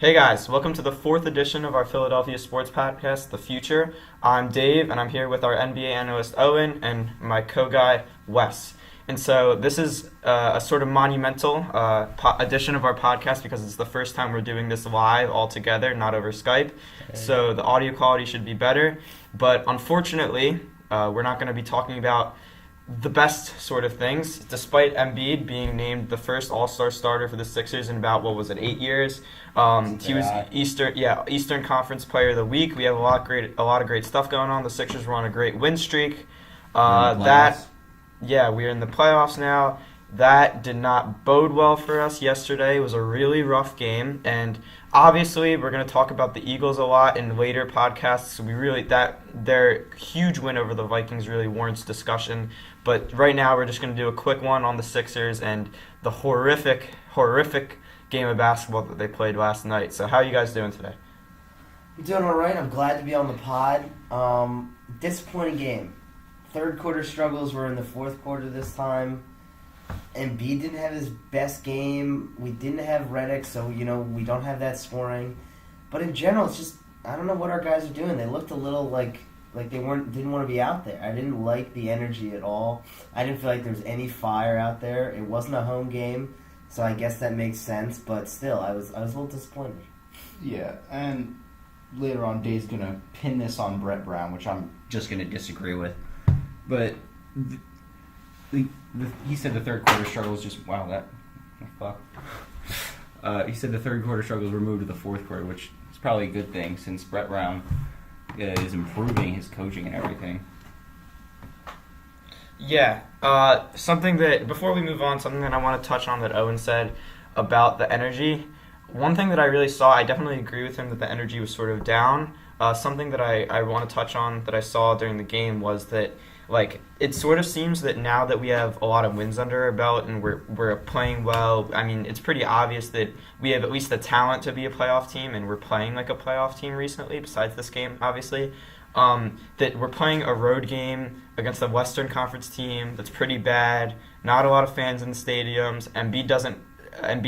Hey guys, welcome to the fourth edition of our Philadelphia Sports Podcast, The Phuture. I'm Dave, and I'm here with our NBA analyst Owen and my co-guy Wes. And so this is a sort of monumental edition of our podcast because it's the first time we're doing this live all together, not over Skype. Okay. So the audio quality should be better. But unfortunately, we're not going to be talking about the best sort of things, despite Embiid being named the first All-Star starter for the Sixers in about, 8 years. He was Eastern Conference Player of the Week. We have a lot of great stuff going on. The Sixers were on a great win streak. We are in the playoffs now. That did not bode well for us yesterday. It was a really rough game, and obviously we're going to talk about the Eagles a lot in later podcasts. Their huge win over the Vikings really warrants discussion. But right now we're just going to do a quick one on the Sixers and the horrific game of basketball that they played last night. So how are you guys doing today? I'm doing all right. I'm glad to be on the pod. Disappointing game. Third quarter struggles were in the fourth quarter this time. Embiid didn't have his best game. We didn't have Redick, so we don't have that scoring. But in general, it's just I don't know what our guys are doing. They looked a little like they didn't want to be out there. I didn't like the energy at all. I didn't feel like there was any fire out there. It wasn't a home game, so I guess that makes sense. But still, I was a little disappointed. Yeah, and later on, Dave's gonna pin this on Brett Brown, which I'm just gonna disagree with. But he said the third quarter struggle was just he said the third quarter struggles were moved to the fourth quarter, which is probably a good thing since Brett Brown is improving his coaching and everything. Yeah, something that before we move on, something that I want to touch on that Owen said about the energy. One thing that I really saw, I definitely agree with him that the energy was sort of down. Something that I want to touch on that I saw during the game was that it sort of seems that now that we have a lot of wins under our belt and we're playing well, I mean, it's pretty obvious that we have at least the talent to be a playoff team, and we're playing like a playoff team recently, besides this game, obviously. That we're playing a road game against a Western Conference team that's pretty bad, not a lot of fans in the stadiums, Embiid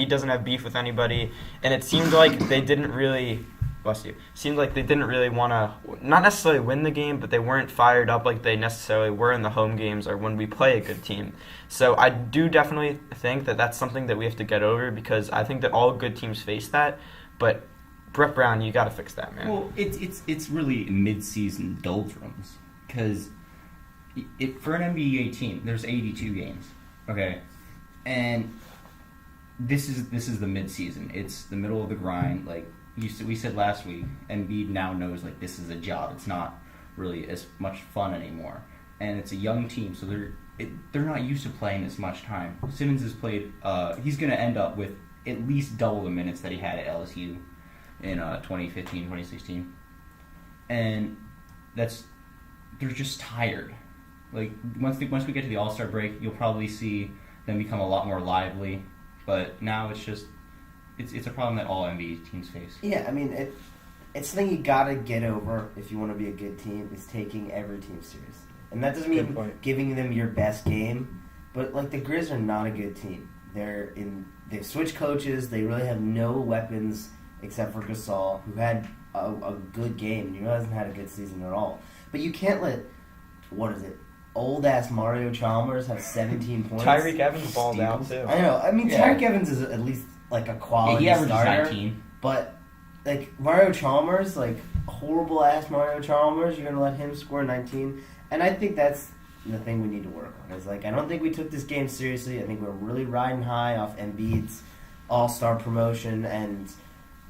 doesn't have beef with anybody, and it seemed like they didn't really... Seemed like they didn't really want to, not necessarily win the game, but they weren't fired up like they necessarily were in the home games or when we play a good team. So I do definitely think that that's something that we have to get over, because I think that all good teams face that. But Brett Brown, you got to fix that, man. Well, it's really mid-season doldrums, because for an NBA team, there's 82 games, okay, and this is the mid-season. It's the middle of the grind, we said last week, Embiid now knows this is a job. It's not really as much fun anymore, and it's a young team, so they're not used to playing as much time. Simmons has played. He's going to end up with at least double the minutes that he had at LSU in 2015, 2016, and they're just tired. Once we get to the All-Star break, you'll probably see them become a lot more lively, but now it's just. It's a problem that all NBA teams face. Yeah, I mean, it's something you gotta get over if you want to be a good team, is taking every team seriously. And that doesn't mean giving them your best game, but the Grizz are not a good team. They've switched coaches. They really have no weapons except for Gasol, who had a good game, and he hasn't had a good season at all. But you can't let old ass Mario Chalmers have 17 points. Tyreek Evans balled out too. I know. I mean, Tyreek Evans is at least a quality he starter, 19. But Mario Chalmers, horrible ass Mario Chalmers, you're gonna let him score 19, and I think that's the thing we need to work on. Is I don't think we took this game seriously. I think we're really riding high off Embiid's All-Star promotion and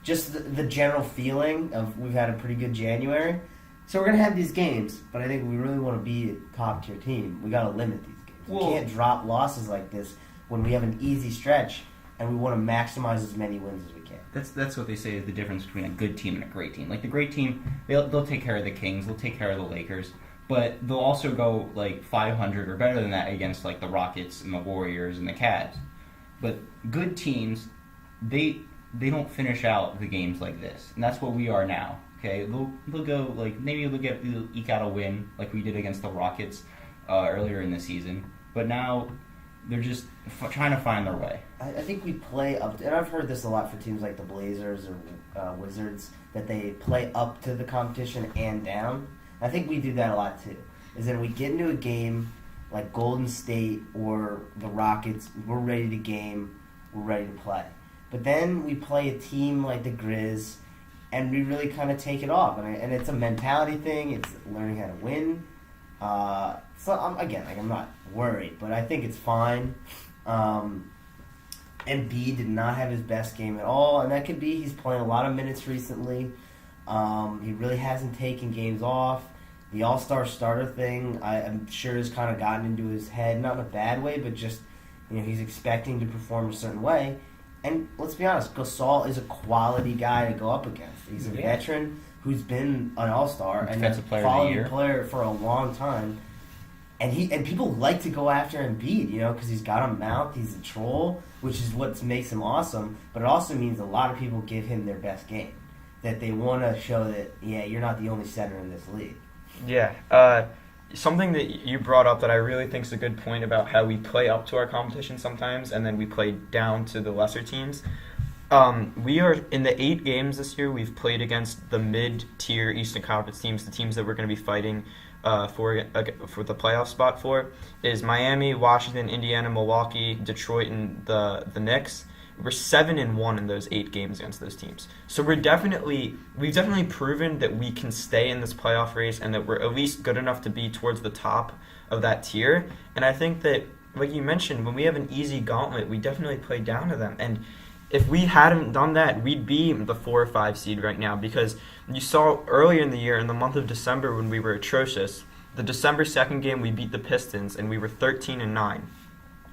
just the general feeling of we've had a pretty good January. So we're gonna have these games, but I think we really want to be a top tier team. We gotta limit these games. We can't drop losses like this when we have an easy stretch. And we want to maximize as many wins as we can. That's what they say is the difference between a good team and a great team. The great team, they'll take care of the Kings, they'll take care of the Lakers, but they'll also go 500 or better than that against the Rockets and the Warriors and the Cavs. But good teams, they don't finish out the games like this, and that's what we are now. Okay, they'll go maybe they'll eke out a win like we did against the Rockets earlier in the season, but now. they're just trying to find their way. I think we play up, and I've heard this a lot for teams like the Blazers or Wizards, that they play up to the competition and down. I think we do that a lot too. Is that we get into a game like Golden State or the Rockets, we're ready to game, we're ready to play. But then we play a team like the Grizz, and we really kind of take it off. And it's a mentality thing. It's learning how to win. So I'm not worried, but I think it's fine. Embiid did not have his best game at all, and that could be he's playing a lot of minutes recently. He really hasn't taken games off. The All-Star starter thing, I'm sure, has kind of gotten into his head, not in a bad way, but just he's expecting to perform a certain way. And let's be honest, Gasol is a quality guy to go up against. He's a veteran who's been an All-Star and a quality player for a long time. And people like to go after Embiid, because he's got a mouth, he's a troll, which is what makes him awesome. But it also means a lot of people give him their best game, that they want to show that you're not the only center in this league. Yeah, something that you brought up that I really think is a good point about how we play up to our competition sometimes, and then we play down to the lesser teams. We are in the 8 games this year. We've played against the mid-tier Eastern Conference teams, the teams that we're going to be fighting for the playoff spot for, is Miami, Washington, Indiana, Milwaukee, Detroit, and the Knicks. We're 7-1 in those 8 games against those teams. So we've definitely proven that we can stay in this playoff race and that we're at least good enough to be towards the top of that tier. And I think that, like you mentioned, when we have an easy gauntlet, we definitely play down to them. And if we hadn't done that, we'd be the 4 or 5 seed right now, because you saw earlier in the year, in the month of December, when we were atrocious, the December 2nd game we beat the Pistons and we were 13-9,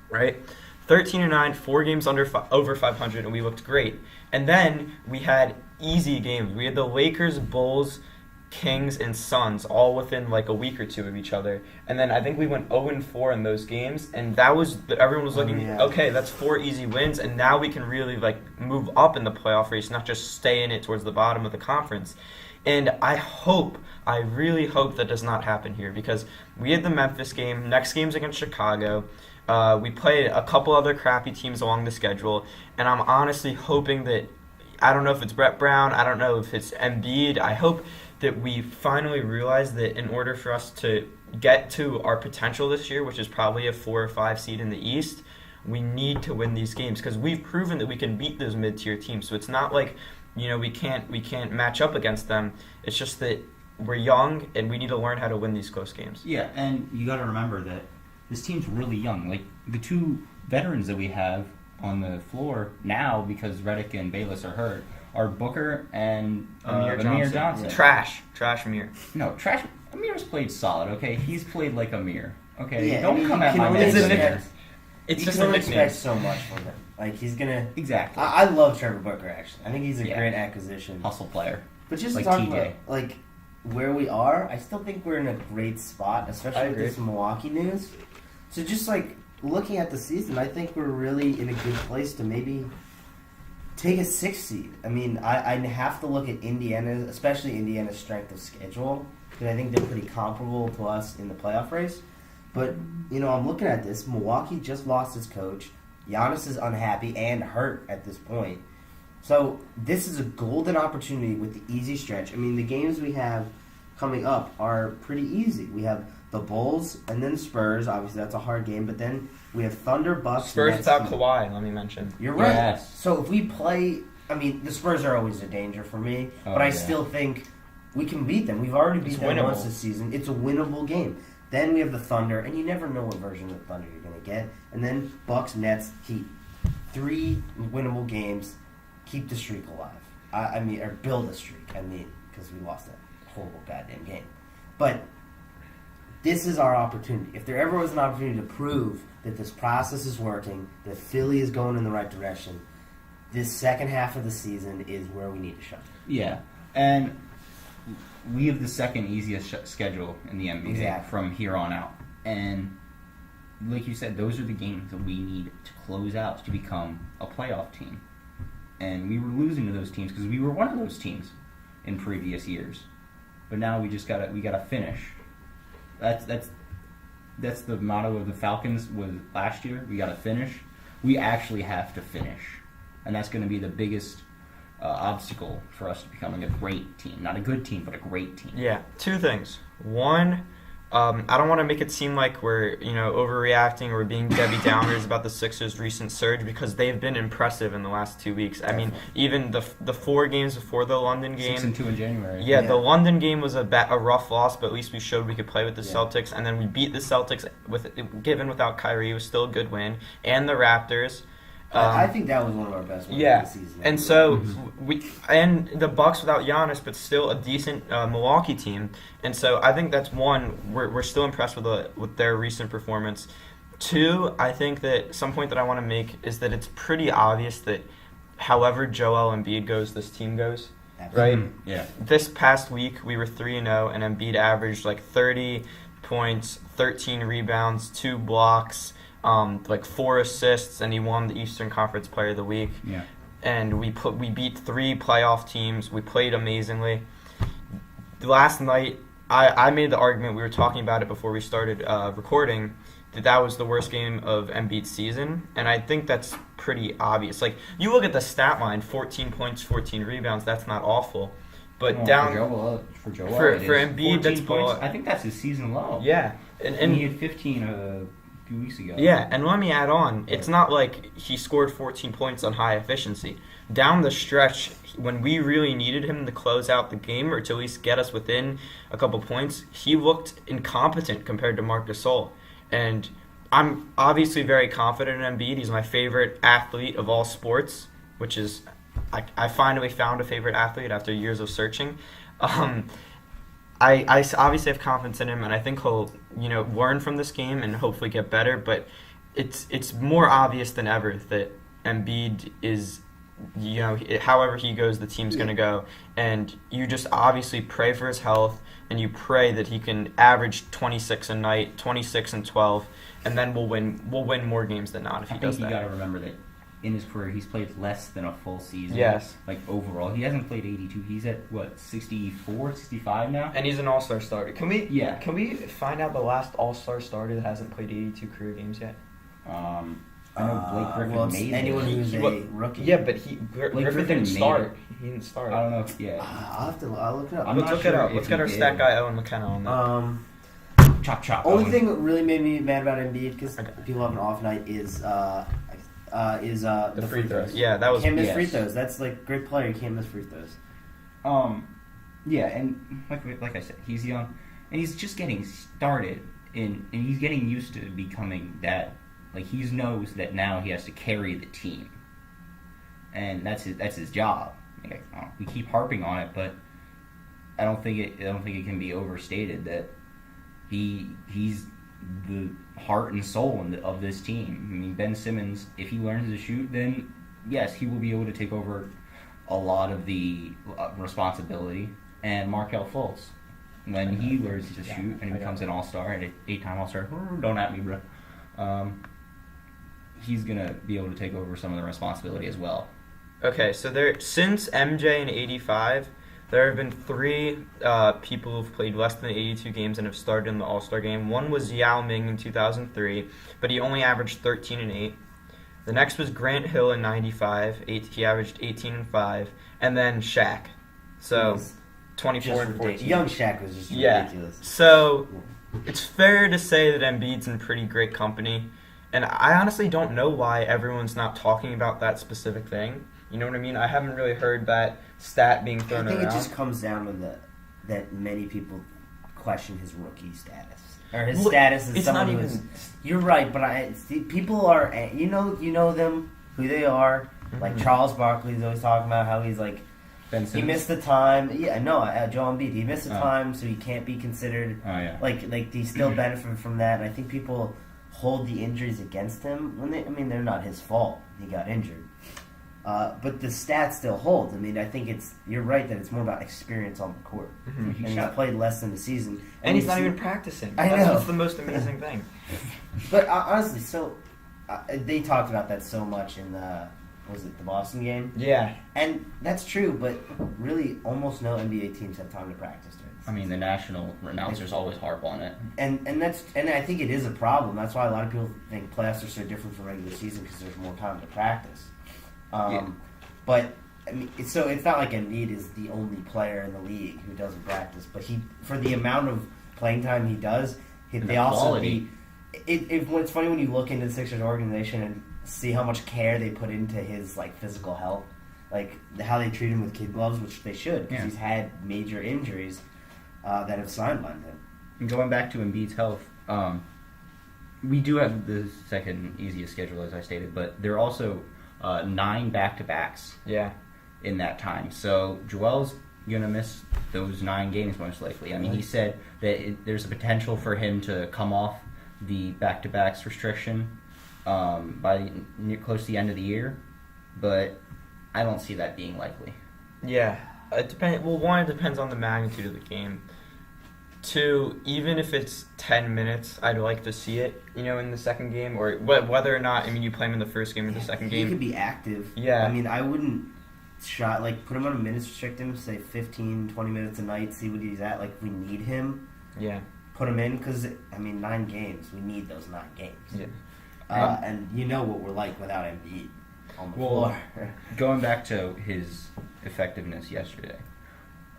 right? 13-9, 4 games over 500, and we looked great. And then we had easy games. We had the Lakers, Bulls, Kings, and Suns all within like a week or two of each other. And then I think we went 0-4 in those games, and that was everyone was looking, okay, that's 4 easy wins, and now we can really move up in the playoff race, not just stay in it towards the bottom of the conference. And I really hope that does not happen here, because we had the Memphis game. Next game's against Chicago. We played a couple other crappy teams along the schedule, and I'm honestly hoping that, I don't know if it's Brett Brown, I don't know if it's Embiid, I hope that we finally realize that in order for us to get to our potential this year, which is probably a 4 or 5 seed in the East, we need to win these games, because we've proven that we can beat those mid-tier teams. So it's not like, we can't match up against them. It's just that we're young and we need to learn how to win these close games. Yeah, and you got to remember that this team's really young. Like, the 2 veterans that we have on the floor now, because Redick and Bayless are hurt, are Booker and Amir Johnson. Yeah. Trash Amir. No, trash. Amir's played solid, okay? He's played like Amir, okay? Yeah, Don't come at my man. It's you just can a only nickname. expect so much from him. Like, he's gonna. Exactly. I love Trevor Booker, actually. I think he's a great acquisition. Hustle player. But just like talking TJ. about where we are, I still think we're in a great spot, especially with this Milwaukee news. So just looking at the season, I think we're really in a good place to maybe take a 6th seed. I mean, I have to look at Indiana, especially Indiana's strength of schedule, because I think they're pretty comparable to us in the playoff race. But, I'm looking at this. Milwaukee just lost its coach. Giannis is unhappy and hurt at this point. So this is a golden opportunity with the easy stretch. I mean, the games we have coming up are pretty easy. We have the Bulls and then Spurs. Obviously, that's a hard game. But then we have Thunder, Bucks. Spurs without Kawhi, let me mention. You're right. Yes. So if we play, I mean, the Spurs are always a danger for me. But I still think we can beat them. We've already beat them once this season. It's a winnable game. Then we have the Thunder, and you never know what version of the Thunder you're going to get. And then Bucks, Nets, Heat. 3 winnable games. Keep the streak alive. Or build a streak, because we lost that horrible goddamn game. But this is our opportunity. If there ever was an opportunity to prove that this process is working, that Philly is going in the right direction, this second half of the season is where we need to shine. Yeah, and we have the second easiest schedule in the NBA from here on out. And like you said, those are the games that we need to close out to become a playoff team. And we were losing to those teams because we were one of those teams in previous years. But now we gotta finish. That's that's the motto of the Falcons was last year. We got to finish. We actually have to finish, and that's going to be the biggest obstacle for us to becoming a great team. Not a good team, but a great team. Yeah, two things. One, I don't want to make it seem like we're overreacting or being Debbie Downers about the Sixers' recent surge, because they've been impressive in the last 2 weeks. I mean, even the 4 games before the London game, 6-2 in January. Yeah, the London game was a rough loss, but at least we showed we could play with the Celtics, and then we beat the Celtics without Kyrie. It was still a good win, and the Raptors. I think that was one of our best wins of the season. And so and the Bucks without Giannis, but still a decent Milwaukee team. And so I think that's one, we're still impressed with their recent performance. Two, I think that some point that I want to make is that it's pretty obvious that however Joel Embiid goes, this team goes. Right? Yeah. This past week we were 3-0, and Embiid averaged like 30 points, 13 rebounds, 2 blocks. 4 assists, and he won the Eastern Conference Player of the Week. Yeah. And we beat 3 playoff teams. We played amazingly. Last night, I made the argument, we were talking about it before we started recording, that was the worst game of Embiid's season, and I think that's pretty obvious. Like, you look at the stat line, 14 points, 14 rebounds, that's not awful. But for Embiid, that's points. I think that's his season low. Yeah. And he had 15 weeks ago. Yeah, and let me add on, it's not like he scored 14 points on high efficiency. Down the stretch, when we really needed him to close out the game or to at least get us within a couple points, he looked incompetent compared to Marc Gasol. And I'm obviously very confident in Embiid. He's my favorite athlete of all sports, which is, I finally found a favorite athlete after years of searching. I obviously have confidence in him, and I think he'll learn from this game and hopefully get better. But it's more obvious than ever that Embiid is, however he goes, the team's going to go. And you just obviously pray for his health, and you pray that he can average 26 a night, 26 and 12, and then we'll win more games than not if he does that. I think you got to remember that in his career, he's played less than a full season. Yes. Like, overall. He hasn't played 82. He's at, 64, 65 now? And he's an all-star starter. Can we Yeah. find out the last all-star starter that hasn't played 82 career games yet? I know Blake Griffin made anyone it. who's a rookie. Yeah, but Griffin didn't start. He didn't start. I don't know. I'll look it up. Let's look it up. Let's get our stat guy Owen McKenna on that. Chop chop. Only thing that really made me mad about Embiid, because people have an off night, is the free throws. Yeah, that was. Can't miss free throws. That's like great player. You can't miss free throws. Yeah, and like I said, he's young, and he's just getting started, and he's getting used to becoming that. Like, he knows that now he has to carry the team, and that's his job. Like, we keep harping on it, but I don't think it can be overstated that he's the heart and soul of this team. I mean, Ben Simmons, if he learns to shoot, then yes, he will be able to take over a lot of the responsibility. And Markelle Fultz, when he learns to shoot and he becomes an all-star, an 8-time all-star, don't at me, bro. He's gonna be able to take over some of the responsibility as well. Okay, so since MJ in '85, there have been 3 people who've played less than 82 games and have started in the All-Star game. One was Yao Ming in 2003, but he only averaged 13 and 8. The next was Grant Hill in '95. He averaged 18 and 5, and then Shaq. So 24 and 14. Young Shaq was just ridiculous. So it's fair to say that Embiid's in pretty great company. And I honestly don't know why everyone's not talking about that specific thing. You know what I mean? I haven't really heard that stat being thrown around. I think it just comes down to that many people question his rookie status. Or his status as someone who is... You're right, but people are... You know them, who they are. Mm-hmm. Like Charles Barkley's always talking about how he's like... He missed the time. Yeah, no, Joel Embiid. He missed the time, so he can't be considered... Oh, yeah. Like he still benefit from that. And I think people hold the injuries against him when they're not his fault. He got injured. But the stats still hold. I mean, I think you're right that it's more about experience on the court. Mm-hmm. And he's played less than the season. And he's not even practicing. I know. That's the most amazing thing. But honestly, they talked about that so much in the Boston game? Yeah. And that's true, but really almost no NBA teams have time to practice during I mean, the national announcers always harp on it. And I think it is a problem. That's why a lot of people think playoffs are so different from regular season because there's more time to practice. But I mean, it's not like Embiid is the only player in the league who doesn't practice. But for the amount of playing time he does, they also it's funny when you look into the Sixers organization and see how much care they put into his like physical health, like how they treat him with kid gloves, which they should because he's had major injuries that have sidelined him. And going back to Embiid's health, we do have the second easiest schedule, as I stated, but there are also 9 back-to-backs in that time. So Joel's going to miss those 9 games most likely. I mean, he said that there's a potential for him to come off the back-to-backs restriction by close to the end of the year, but I don't see that being likely. Yeah, it depends. Well, one, it depends on the magnitude of the game. 2, even if it's 10 minutes, I'd like to see it, in the second game, or whether or not, you play him in the first game or the second game. He could be active. Yeah. I mean, I wouldn't put him on a minutes, restrict him, say 15, 20 minutes a night, see what he's at. Like, we need him. Yeah. Put him in, because, 9 games. We need those 9 games. Yeah. And you know what we're like without Embiid on the floor. Going back to his effectiveness yesterday.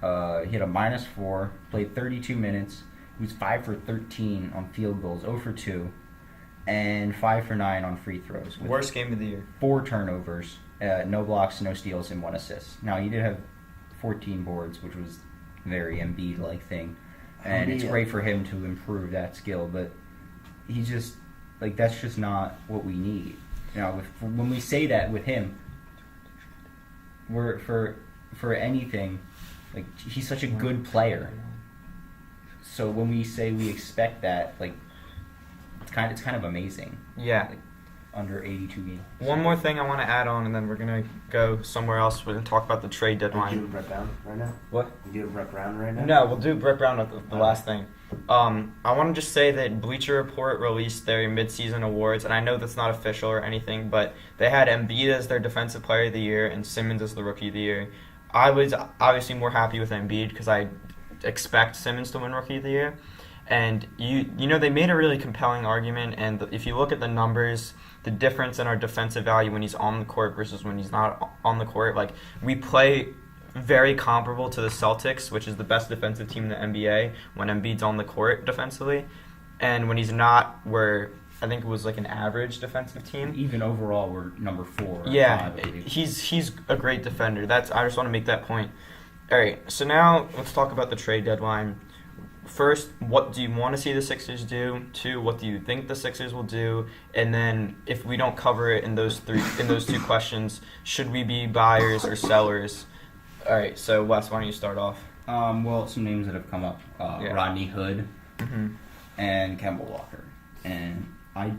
He had a -4, played 32 minutes. He was 5 for 13 on field goals, 0 for 2, and 5 for 9 on free throws. Worst game of the year. 4 turnovers, no blocks, no steals, and 1 assist. Now, he did have 14 boards, which was a very Embiid-like thing. And it's great for him to improve that skill, but he just, that's just not what we need. When we say that with him, we're for anything. He's such a good player. So when we say we expect that, it's kind of amazing. Yeah. Under 82 games. One more thing I want to add on, and then we're going to go somewhere else and talk about the trade deadline. Are you doing Brett Brown right now? What? You doing Brett Brown right now? No, we'll do Brett Brown at the last thing. I want to just say that Bleacher Report released their midseason awards, and I know that's not official or anything, but they had Embiid as their Defensive Player of the Year and Simmons as the Rookie of the Year. I was obviously more happy with Embiid because I expect Simmons to win Rookie of the Year. And, they made a really compelling argument, and if you look at the numbers, the difference in our defensive value when he's on the court versus when he's not on the court, we play very comparable to the Celtics, which is the best defensive team in the NBA, when Embiid's on the court defensively. And when he's not, we're, I think it was an average defensive team. Even overall, we're number 4. Yeah, 5, I believe. he's a great defender. I just want to make that point. All right, so now let's talk about the trade deadline. First, what do you want to see the Sixers do? 2, what do you think the Sixers will do? And then, if we don't cover it in those 2 questions, should we be buyers or sellers? All right, so Wes, why don't you start off? Well, some names that have come up: Rodney Hood and Kemba Walker. And I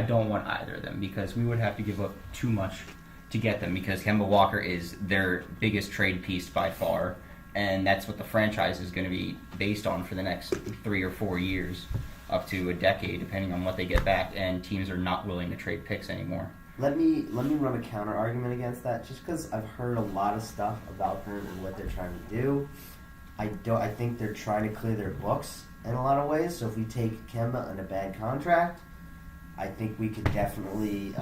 don't want either of them because we would have to give up too much to get them because Kemba Walker is their biggest trade piece by far. And that's what the franchise is going to be based on for the next 3 or 4 years, up to a decade, depending on what they get back. And teams are not willing to trade picks anymore. Let me run a counter argument against that, just because I've heard a lot of stuff about them and what they're trying to do. I think they're trying to clear their books in a lot of ways. So if we take Kemba on a bad contract, I think we could definitely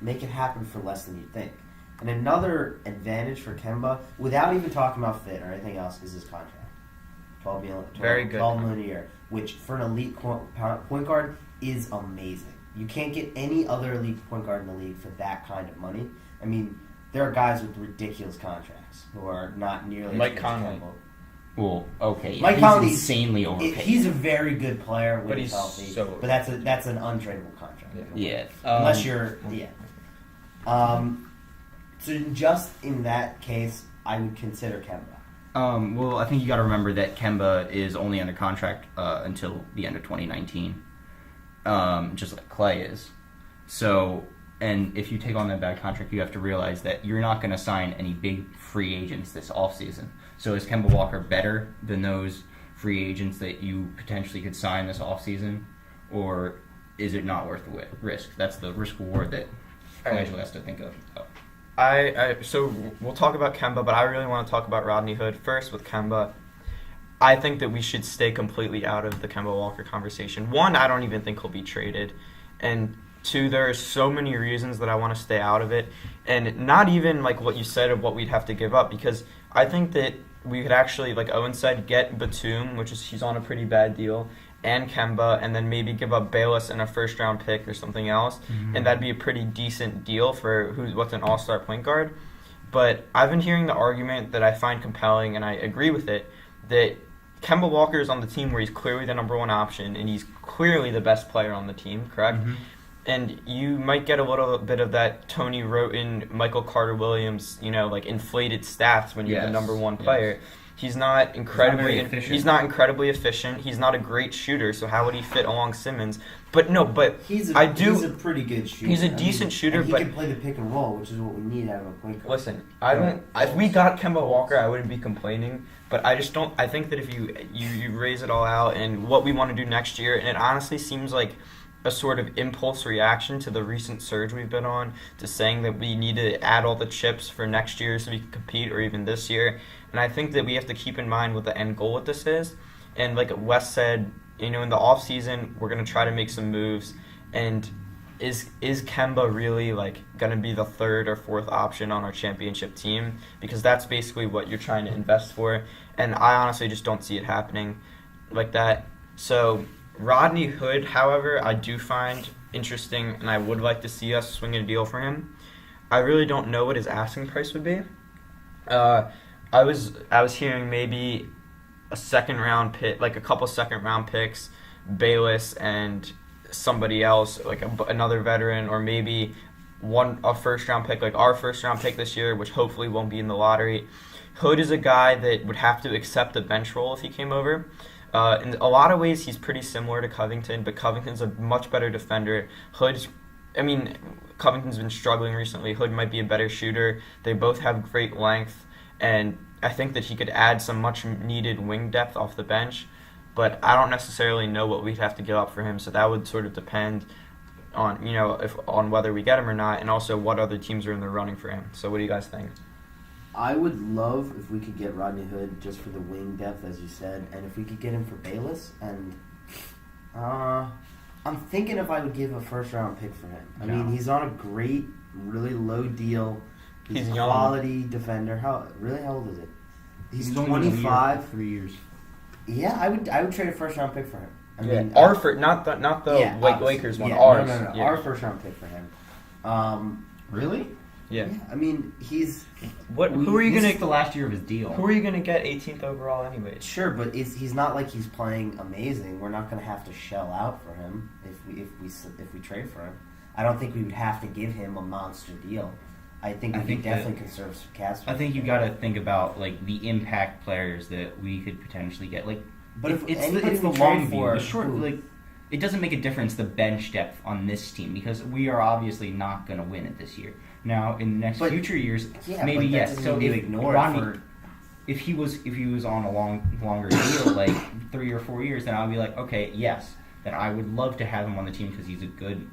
make it happen for less than you think. And another advantage for Kemba, without even talking about fit or anything else, is his contract. $12 million a year, which for an elite point guard is amazing. You can't get any other elite point guard in the league for that kind of money. I mean, there are guys with ridiculous contracts who are not nearly Mike as Conley. Kemba. Well, okay, Mike he's Conley's insanely overpaid. He's a very good player when But he's he's healthy. so But that's an untradeable contract. Yeah. Unless you're so just in that case, I would consider Kemba. Well, I think you got to remember that Kemba is only under contract until the end of 2019, just like Clay is. So, and if you take on that bad contract, you have to realize that you're not going to sign any big free agents this offseason. So is Kemba Walker better than those free agents that you potentially could sign this offseason, or is it not worth the risk? That's the risk reward that Angelo has to think of. So we'll talk about Kemba, but I really want to talk about Rodney Hood first with Kemba. I think that we should stay completely out of the Kemba Walker conversation. One, I don't even think he'll be traded. And two, there are so many reasons that I want to stay out of it. And not even like what you said of what we'd have to give up, because I think that we could actually, like Owen said, get Batum, which is he's on a pretty bad deal, and Kemba, and then maybe give up Bayless and a first-round pick or something else, and that'd be a pretty decent deal for what's an all-star point guard. But I've been hearing the argument that I find compelling, and I agree with it, that Kemba Walker is on the team where he's clearly the number one option, and he's clearly the best player on the team, correct? Mm-hmm. And you might get a little bit of that Tony Roten, Michael Carter-Williams, like inflated stats when you're the number one player. Yes. He's not incredibly efficient. He's not a great shooter, so how would he fit along Simmons? He's a pretty good shooter. He's a decent shooter, and he but can play the pick and roll, which is what we need out of a point guard. Listen, if we got Kemba Walker, I wouldn't be complaining, but I just don't. I think that if you raise it all out and what we want to do next year, and it honestly seems like a sort of impulse reaction to the recent surge we've been on, to saying that we need to add all the chips for next year so we can compete, or even this year. And I think that we have to keep in mind what the end goal with this is. And like Wes said, in the off season, we're gonna try to make some moves. And is Kemba really gonna be the third or fourth option on our championship team? Because that's basically what you're trying to invest for. And I honestly just don't see it happening like that. So Rodney Hood, however, I do find interesting, and I would like to see us swing a deal for him. I really don't know what his asking price would be. I was hearing maybe a second round pick, a couple second round picks, Bayless and somebody else, another veteran, or maybe a first round pick, like our first round pick this year, which hopefully won't be in the lottery. Hood is a guy that would have to accept a bench role if he came over. In a lot of ways, he's pretty similar to Covington, but Covington's a much better defender. Covington's been struggling recently. Hood might be a better shooter. They both have great length, and I think that he could add some much-needed wing depth off the bench, but I don't necessarily know what we'd have to give up for him, so that would sort of depend on, on whether we get him or not, and also what other teams are in the running for him. So what do you guys think? I would love if we could get Rodney Hood just for the wing depth, as you said, and if we could get him for Bayless. And I'm thinking if I would give a first-round pick for him. I mean, he's on a great, really low deal. He's a quality defender. How old is it? He's 25. 3 years. Yeah, I would trade a first-round pick for him. Not the Lakers one. Ours. No. Yeah. Our first-round pick for him. Really? Yeah. I mean, he's... Who are you going to... the last year of his deal. Who are you going to get 18th overall anyway? Sure, but he's not like he's playing amazing. We're not going to have to shell out for him if we trade for him. I don't think we would have to give him a monster deal. I think we could definitely conserve some cap space. I think you got to think about the impact players that we could potentially get. But it's the long view. The short, it doesn't make a difference the bench depth on this team, because we are obviously not going to win it this year. Now, in the future years, maybe yes. So if he was on a longer deal, 3 or 4 years, then I would be like, okay, yes, then I would love to have him on the team because he's a good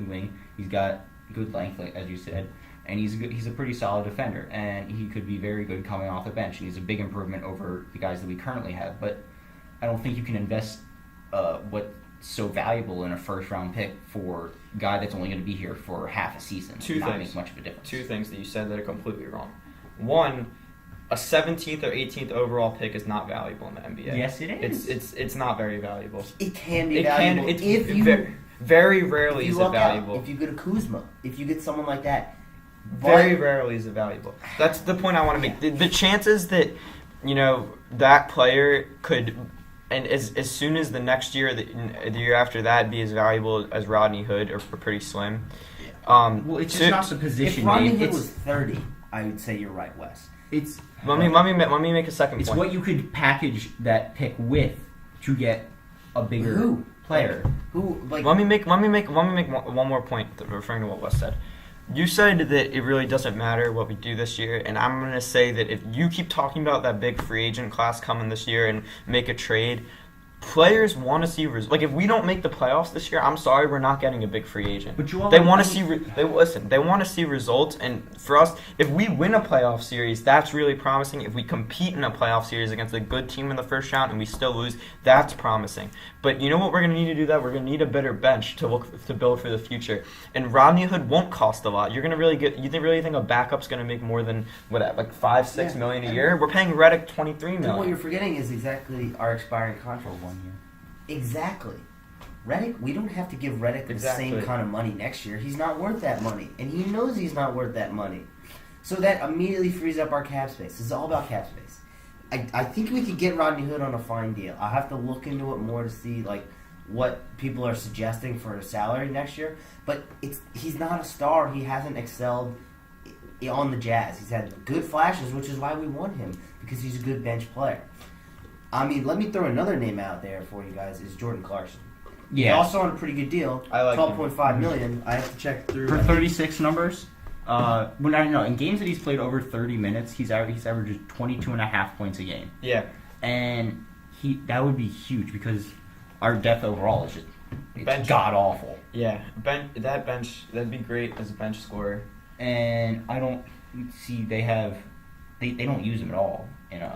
wing. He's got good length, as you said, and he's a pretty solid defender, and he could be very good coming off the bench, and he's a big improvement over the guys that we currently have. But I don't think you can invest what's so valuable in a first-round pick for a guy that's only going to be here for half a season. Not make much of a difference. Two things that you said that are completely wrong. One, a 17th or 18th overall pick is not valuable in the NBA. Yes, it is. It's not very valuable. It can be valuable. Very rarely is it valuable. If you get a Kuzma, if you get someone like that. Very rarely is it valuable. That's the point I want to make. The chances that, that player could... And as soon as the next year, the year after that, be as valuable as Rodney Hood are pretty slim. It's just not the position. If Rodney Hood was 30, I would say you're right, Wes. Let me make a second point. It's what you could package that pick with to get a bigger player. Let me make one more point referring to what Wes said. You said that it really doesn't matter what we do this year, and I'm going to say that if you keep talking about that big free agent class coming this year and make a trade, players want to see like if we don't make the playoffs this year, I'm sorry, we're not getting a big free agent. But they want to see they want to see results, and for us, if we win a playoff series, that's really promising. If we compete in a playoff series against a good team in the first round and we still lose, that's promising. But you know what we're going to need to do that? We're going to need a better bench to build for the future. And Rodney Hood won't cost a lot. You're going to really really think a backup's going to make more than like $5-6 million a year? We're paying Redick $23 million. And what you're forgetting is exactly our expiring contract. 1 year. Exactly. Redick, we don't have to give Redick the same kind of money next year. He's not worth that money, and he knows he's not worth that money. So that immediately frees up our cap space. This is all about cap space. I think we could get Rodney Hood on a fine deal. I'll have to look into it more to see what people are suggesting for his salary next year. But he's not a star. He hasn't excelled on the Jazz. He's had good flashes, which is why we want him, because he's a good bench player. I mean, let me throw another name out there for you guys, is Jordan Clarkson. Yeah. He's also on a pretty good deal. I like $12.5 million. I have to check through. For 36 numbers, when I know in games that he's played over 30 minutes, he's averaged 22.5 points a game. Yeah. And that would be huge because our depth overall is just god awful. Yeah. That'd be great as a bench scorer. And I don't see they don't use him at all in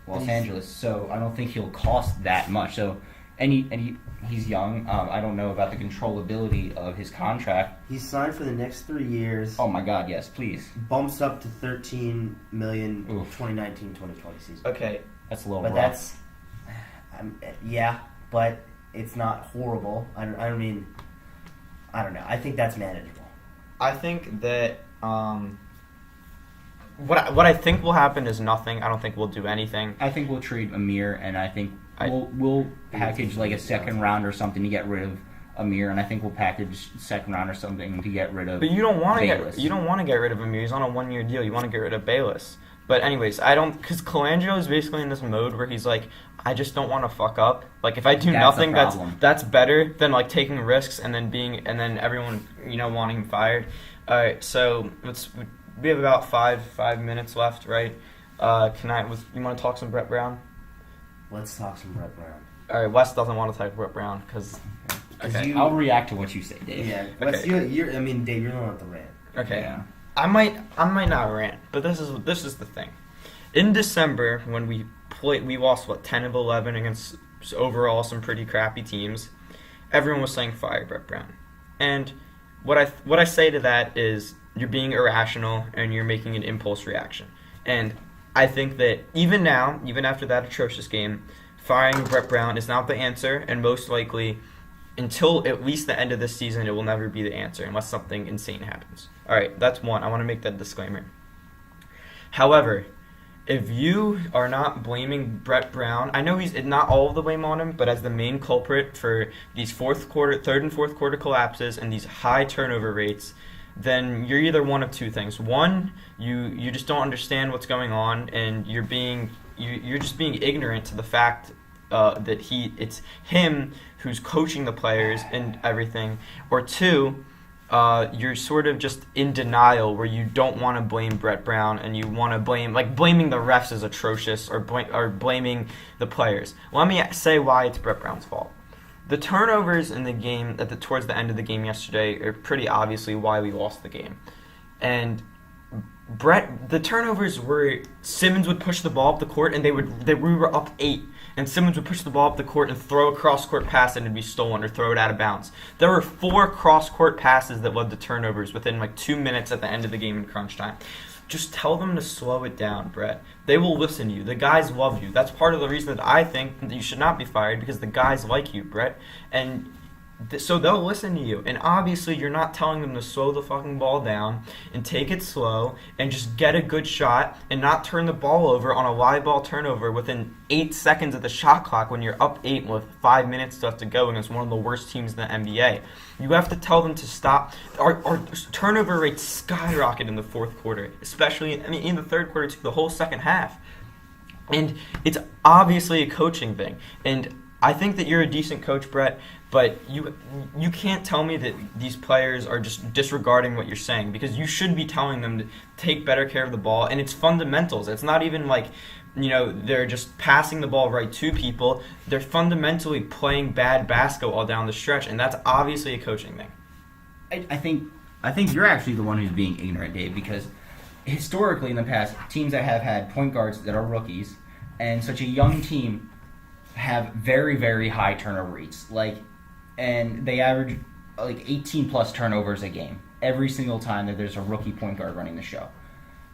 Los Angeles, so I don't think he'll cost that much. So, he's young. I don't know about the controllability of his contract. He's signed for the next 3 years. Oh my God, yes, please. Bumps up to $13 million 2019-2020 season. Okay, that's a little but rough. but it's not horrible. I don't know. I think that's manageable. I think that what I think will happen is nothing. I don't think we'll do anything. I think we'll trade Amir, and I think we'll package like a second round or something to get rid of Amir, and I think we'll package second round or something to get rid of. But you don't want to get rid of Amir. He's on a 1 year deal. You want to get rid of Bayless. But anyways, because Colangelo is basically in this mode where he's like, I just don't want to fuck up. Like if I do nothing, that's better than like taking risks and then everyone wanting him fired. All right, so we have about five minutes left, right? You want to talk some Brett Brown? Let's talk some Brett Brown. All right, Wes doesn't want to talk Brett Brown because. Okay. I'll react to what you say, Dave. Yeah, Wes, Dave, you're the one with the rant. Okay. Yeah. I might not rant, but this is the thing. In December, when we lost 10 of 11 against overall some pretty crappy teams. Everyone was saying fire Brett Brown, and what I say to that is you're being irrational and you're making an impulse reaction. And I think that even now, even after that atrocious game, firing Brett Brown is not the answer, and most likely, until at least the end of this season, it will never be the answer unless something insane happens. All right, that's one. I want to make that disclaimer. However, if you are not blaming Brett Brown, I know he's not all of the blame on him, but as the main culprit for these third and fourth quarter collapses and these high turnover rates, then you're either one of two things. One, you just don't understand what's going on, and you're just being ignorant to the fact that it's him who's coaching the players and everything. Or two, you're sort of just in denial where you don't want to blame Brett Brown and you want to blaming the refs is atrocious or blaming the players. Let me say why it's Brett Brown's fault. The turnovers in the game towards the end of the game yesterday are pretty obviously why we lost the game. And the turnovers were Simmons would push the ball up the court and we were up 8. And Simmons would push the ball up the court and throw a cross-court pass and it'd be stolen or throw it out of bounds. There were 4 cross-court passes that led to turnovers within 2 minutes at the end of the game in crunch time. Just tell them to slow it down, Brett. They will listen to you. The guys love you. That's part of the reason that I think that you should not be fired, because the guys like you, Brett. And so they'll listen to you. And obviously you're not telling them to slow the fucking ball down and take it slow and just get a good shot and not turn the ball over on a live ball turnover within 8 seconds of the shot clock when you're up 8 with 5 minutes left to go against one of the worst teams in the NBA. You have to tell them to stop. Our turnover rates skyrocket in the fourth quarter, especially in the third quarter too, the whole second half. And it's obviously a coaching thing. And I think that you're a decent coach, Brett, but you can't tell me that these players are just disregarding what you're saying, because you should be telling them to take better care of the ball, and it's fundamentals. It's not even like, they're just passing the ball right to people. They're fundamentally playing bad basketball down the stretch, and that's obviously a coaching thing. I think you're actually the one who's being ignorant, Dave, because historically in the past, teams that have had point guards that are rookies and such a young team have very, very high turnover rates. And they average 18 plus turnovers a game every single time that there's a rookie point guard running the show.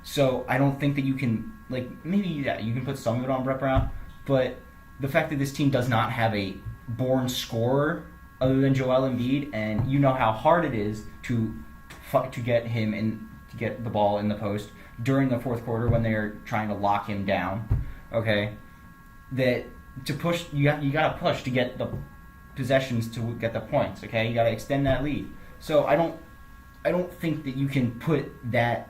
So I don't think that you can, you can put some of it on Brett Brown, but the fact that this team does not have a born scorer other than Joel Embiid, and you know how hard it is to get him in, to get the ball in the post during the fourth quarter when they're trying to lock him down. Okay, that to push, you got to push to get the possessions to get the points. Okay, you got to extend that lead. So I don't think that you can put that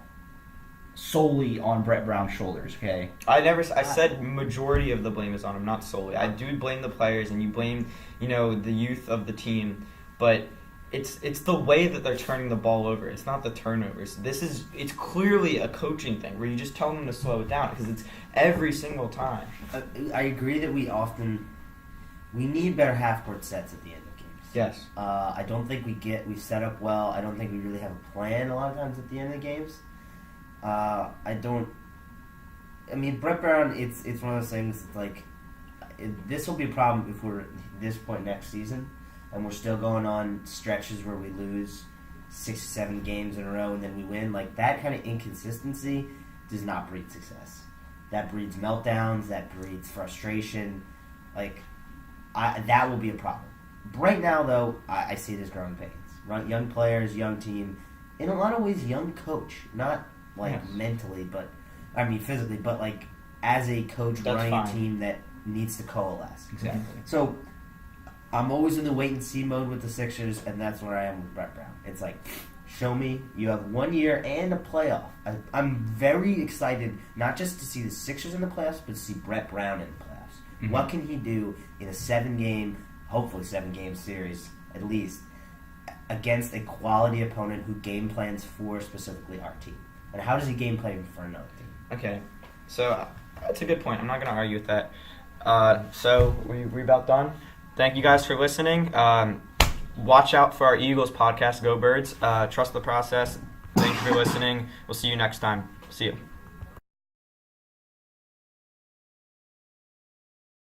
solely on Brett Brown's shoulders. Okay, I said majority of the blame is on him, not solely. I do blame the players, and you blame the youth of the team, but it's the way that they're turning the ball over. It's not the turnovers. It's clearly a coaching thing where you just tell them to slow it down, because it's every single time. I agree that we need better half-court sets at the end of games. Yes. I don't think we set up well. I don't think we really have a plan a lot of times at the end of the games. Brett Brown, it's one of those things, this will be a problem if we're at this point next season and we're still going on stretches where we lose 6 or 7 games in a row and then we win. That kind of inconsistency does not breed success. That breeds meltdowns, that breeds frustration. That will be a problem. Right now, though, I see it as growing pains. Young players, young team, in a lot of ways, young coach. Not Yes. mentally, physically, but as a coach running a team that needs to coalesce. Exactly. So I'm always in the wait and see mode with the Sixers, and that's where I am with Brett Brown. It's show me you have 1 year and a playoff. I'm very excited not just to see the Sixers in the playoffs, but to see Brett Brown in the playoffs. Mm-hmm. What can he do in a hopefully 7-game series at least, against a quality opponent who game plans for specifically our team? And how does he game plan for another team? Okay, so that's a good point. I'm not going to argue with that. So we about done. Thank you guys for listening. Watch out for our Eagles podcast, Go Birds. Trust the process. Thank you for listening. We'll see you next time. See you.